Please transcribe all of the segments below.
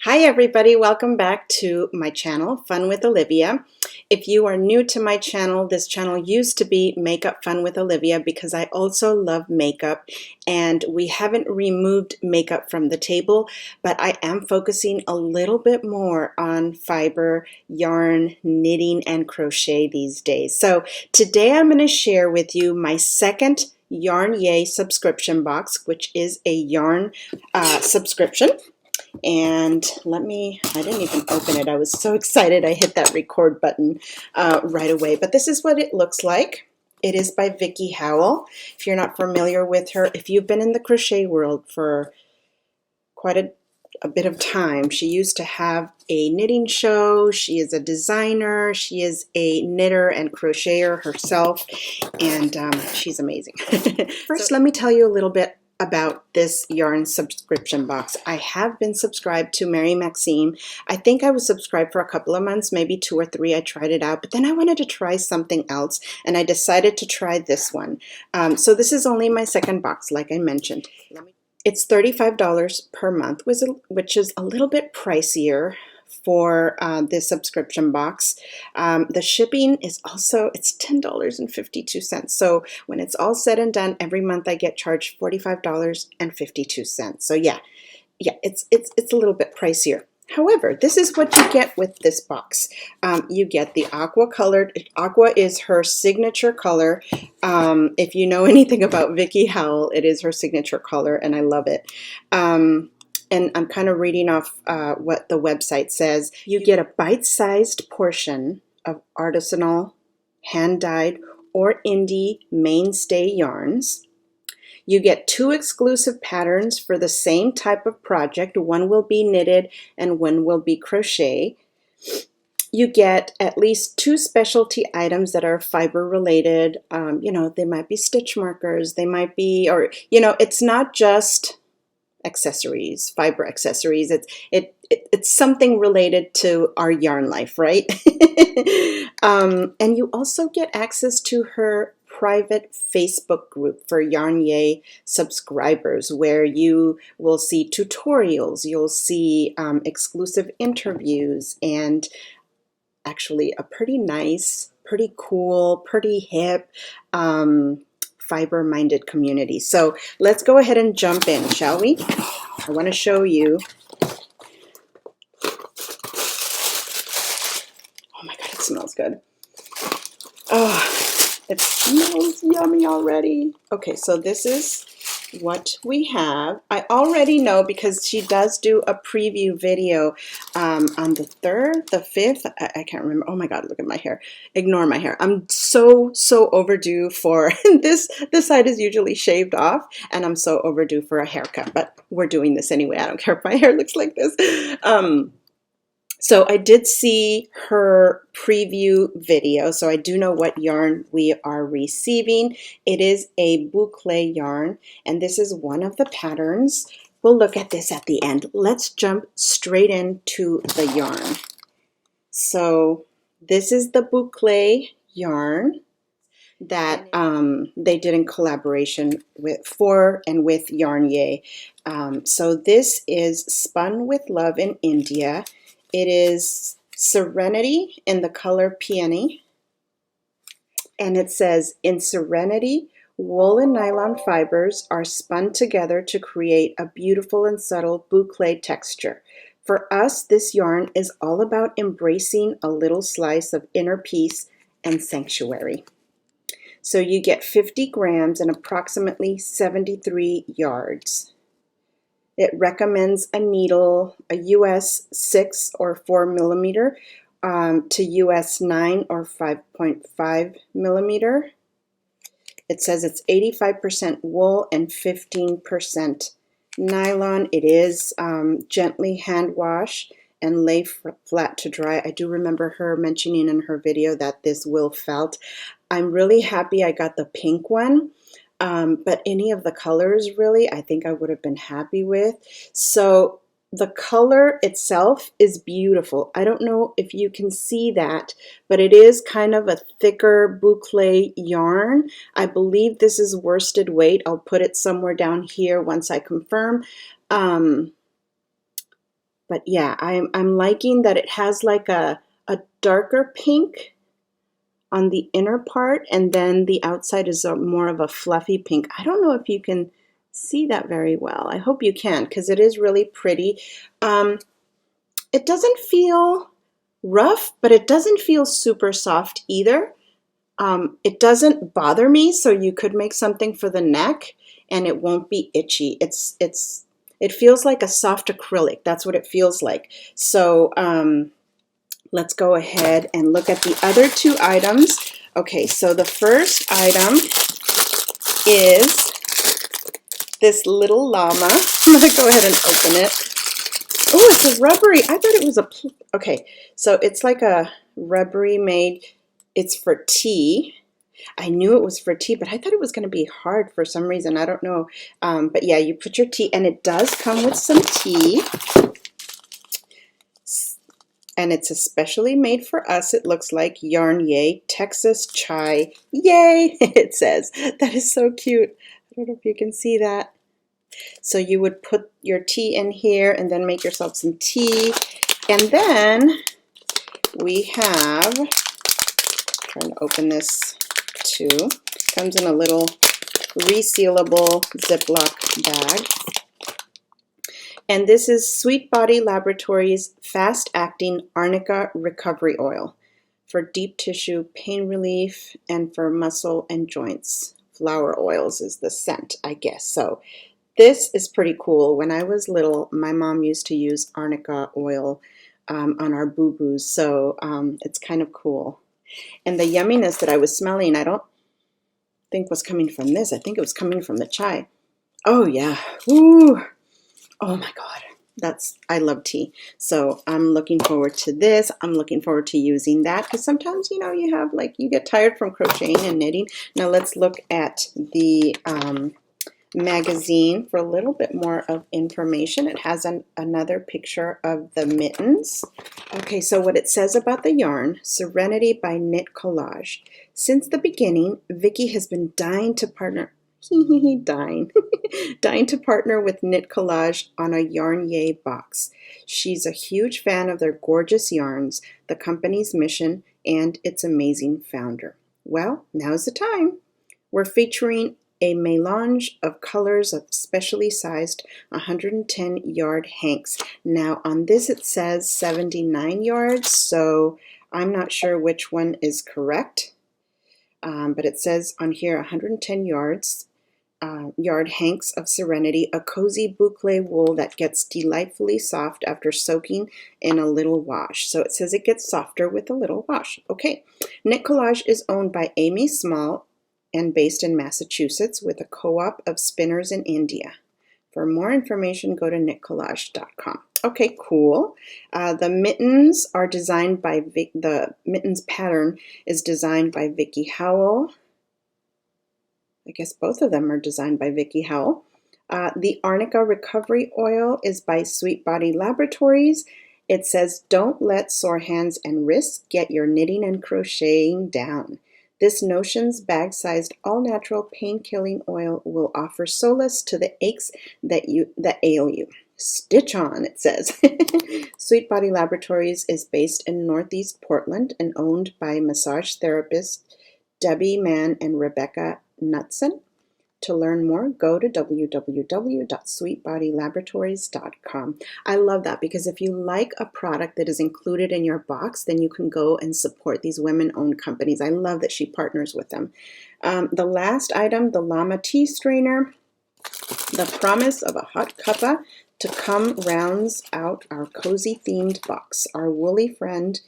Hi everybody, welcome back to my channel, Fun with Olivia. If you are new to my channel, this channel used to be Makeup Fun with Olivia because I also love makeup and we haven't removed makeup from the table, but I am focusing a little bit more on fiber, yarn, knitting, and crochet these days. So today I'm going to share with you my second Yarn Yay subscription box, which is a yarn subscription. And I didn't even open it. I was so excited I hit that record button right away. But this is what it looks like. It is by Vicki Howell. If you're not familiar with her, if you've been in the crochet world for quite a bit of time, she used to have a knitting show. She is a designer. She is a knitter and crocheter herself, and she's amazing. First, let me tell you a little bit about this yarn subscription box. I have been subscribed to Mary Maxine. I think I was subscribed for a couple of months, maybe 2 or 3. I tried it out, but then I wanted to try something else, and I decided to try this one. So this is only my second box, like I mentioned. It's $35 per month, which is a little bit pricier for this subscription box. The shipping is it's $10.52. So when it's all said and done, every month I get charged $45.52. So yeah, it's a little bit pricier. However, this is what you get with this box. You get the aqua is her signature color. If you know anything about Vicki Howell, it is her signature color, and I love it. And I'm kind of reading off what the website says. You get a bite-sized portion of artisanal, hand-dyed, or indie mainstay yarns. You get 2 exclusive patterns for the same type of project. One will be knitted and one will be crochet. You get at least 2 specialty items that are fiber related. They might be stitch markers, they might be, it's not just accessories, fiber accessories. It's something related to our yarn life, right? And you also get access to her private Facebook group for Yarn Yay subscribers, where you will see tutorials, you'll see exclusive interviews, and actually a pretty nice, pretty cool, pretty hip fiber-minded community. So let's go ahead and jump in, shall we? I want to show you. Oh my God, it smells good. Oh, it smells yummy already. Okay, so this is what we have. I already know because she does do a preview video on the 3rd, the 5th. I can't remember. Oh my God, look at my hair. Ignore my hair. I'm so overdue for this. This side is usually shaved off, and I'm so overdue for a haircut, but we're doing this anyway. I don't care if my hair looks like this. So I did see her preview video, so I do know what yarn we are receiving. It is a boucle yarn, and this is one of the patterns. We'll look at this at the end. Let's jump straight into the yarn. So this is the boucle yarn that they did in collaboration with Yarn Yay. So this is Spun with Love in India. It is Serenity in the color Peony, and it says, in Serenity, wool and nylon fibers are spun together to create a beautiful and subtle boucle texture. For us, this yarn is all about embracing a little slice of inner peace and sanctuary. So you get 50 grams and approximately 73 yards. It recommends a needle, a US 6 or 4 millimeter to US 9 or 5.5 millimeter. It says it's 85% wool and 15% nylon. It is gently hand wash and lay flat to dry. I do remember her mentioning in her video that this will felt. I'm really happy I got the pink one. But any of the colors, really, I think I would have been happy with. So the color itself is beautiful. I don't know if you can see that, but it is kind of a thicker boucle yarn. I believe this is worsted weight. I'll put it somewhere down here once I confirm. But yeah, I'm liking that it has like a darker pink on the inner part, and then the outside is more of a fluffy pink. I don't know if you can see that very well. I hope you can, because it is really pretty. It doesn't feel rough, but it doesn't feel super soft either. It doesn't bother me, so you could make something for the neck and it won't be itchy. It feels like a soft acrylic. That's what it feels like. So let's go ahead and look at the other two items. Okay, so the first item is this little llama. I'm going to go ahead and open it. Oh, it's a rubbery. I thought it was okay, so it's like a rubbery made. It's for tea. I knew it was for tea, but I thought it was going to be hard for some reason. I don't know. But yeah, you put your tea, and it does come with some tea. And it's especially made for us. It looks like Yarn Yay Texas Chai. Yay, it says. That is so cute. I don't know if you can see that. So you would put your tea in here and then make yourself some tea. And then we have, trying to open this too. Comes in a little resealable Ziploc bag. And this is Sweet Body Laboratories Fast-Acting Arnica Recovery Oil for deep tissue pain relief and for muscle and joints. Flower oils is the scent, I guess. So this is pretty cool. When I was little, my mom used to use arnica oil on our boo-boos, so it's kind of cool. And the yumminess that I was smelling, I don't think was coming from this. I think it was coming from the chai. Oh yeah, woo! Oh my God, I love tea. So I'm looking forward to this. I'm looking forward to using that, because sometimes, you know, you get tired from crocheting and knitting. Now let's look at the magazine for a little bit more of information. It has another picture of the mittens. Okay, so what it says about the yarn, Serenity by Knit Collage. Since the beginning, Vicki has been dying to partner dying to partner with Knit Collage on a Yarn Yay box. She's a huge fan of their gorgeous yarns, the company's mission, and its amazing founder. Well, now's the time. We're featuring a melange of colors of specially sized 110 yard hanks. Now on this it says 79 yards, so I'm not sure which one is correct, but it says on here 110 yards. Yard hanks of Serenity, a cozy boucle wool that gets delightfully soft after soaking in a little wash. So it says it gets softer with a little wash. Okay, Knit Collage is owned by Amy Small and based in Massachusetts with a co-op of spinners in India. For more information, go to knitcollage.com. Okay, cool. The mittens are designed by the mittens pattern is designed by Vicki Howell. I guess both of them are designed by Vicki Howell. The Arnica Recovery Oil is by Sweet Body Laboratories. It says, don't let sore hands and wrists get your knitting and crocheting down. This Notions bag-sized all-natural pain-killing oil will offer solace to the aches that ail you. Stitch on, it says. Sweet Body Laboratories is based in Northeast Portland and owned by massage therapists Debbie Mann and Rebecca Knutson. To learn more, go to www.sweetbodylaboratories.com. I love that, because if you like a product that is included in your box, then you can go and support these women-owned companies. I love that she partners with them. The last item, the Llama Tea Strainer, the promise of a hot cuppa to come rounds out our cozy themed box. Our woolly friend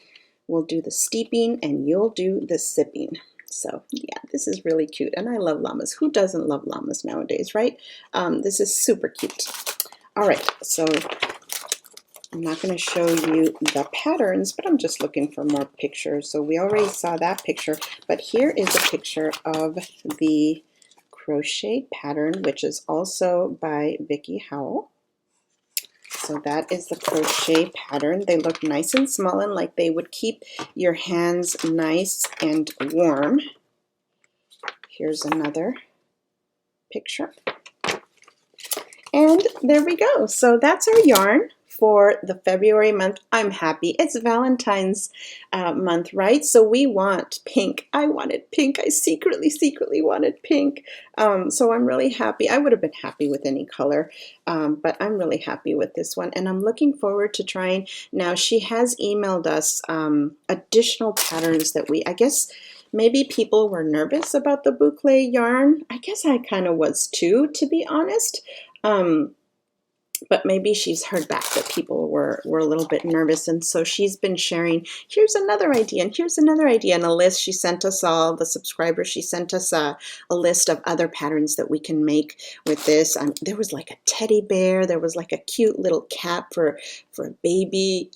will do the steeping and you'll do the sipping. So yeah, this is really cute, and I love llamas. Who doesn't love llamas nowadays, right? This is super cute. All right, so I'm not going to show you the patterns, but I'm just looking for more pictures. So we already saw that picture, but here is a picture of the crochet pattern, which is also by Vicki Howell. So that is the crochet pattern. They look nice and small and like they would keep your hands nice and warm. Here's another picture. And there we go. So that's our yarn for the February month. I'm happy. It's Valentine's month, right? So we want pink. I wanted pink. I secretly wanted pink. So I'm really happy. I would have been happy with any color, but I'm really happy with this one. And I'm looking forward to trying. Now, she has emailed us additional patterns that I guess maybe people were nervous about the boucle yarn. I guess I kind of was too, to be honest. But maybe she's heard back that people were a little bit nervous, and so she's been sharing, here's another idea, and here's another idea, and a list. She sent us all, the subscribers, she sent us a list of other patterns that we can make with this. There was like a teddy bear, there was like a cute little cap for a baby,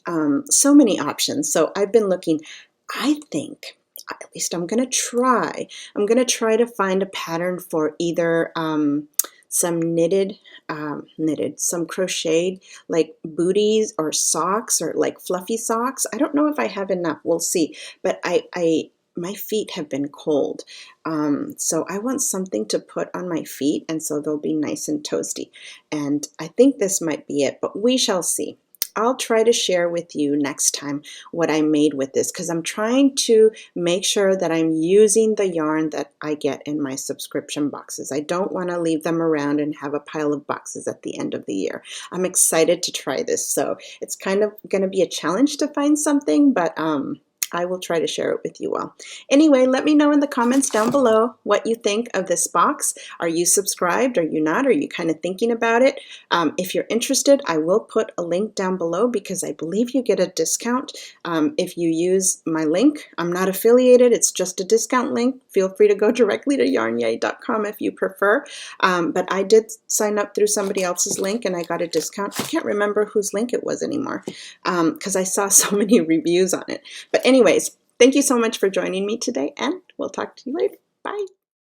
so many options. So I've been looking. I think, at least I'm going to try to find a pattern for either some some crocheted like booties or socks or like fluffy socks. I don't know if I have enough. We'll see. But my feet have been cold. So I want something to put on my feet, and so they'll be nice and toasty. And I think this might be it, but we shall see. I'll try to share with you next time what I made with this, because I'm trying to make sure that I'm using the yarn that I get in my subscription boxes. I don't want to leave them around and have a pile of boxes at the end of the year. I'm excited to try this, so it's kind of going to be a challenge to find something, but I will try to share it with you all. Anyway, let me know in the comments down below what you think of this box. Are you subscribed? Are you not? Are you kind of thinking about it? If you're interested, I will put a link down below because I believe you get a discount if you use my link. I'm not affiliated. It's just a discount link. Feel free to go directly to yarnyay.com if you prefer. But I did sign up through somebody else's link and I got a discount. I can't remember whose link it was anymore because I saw so many reviews on it. But anyways, thank you so much for joining me today, and we'll talk to you later. Bye.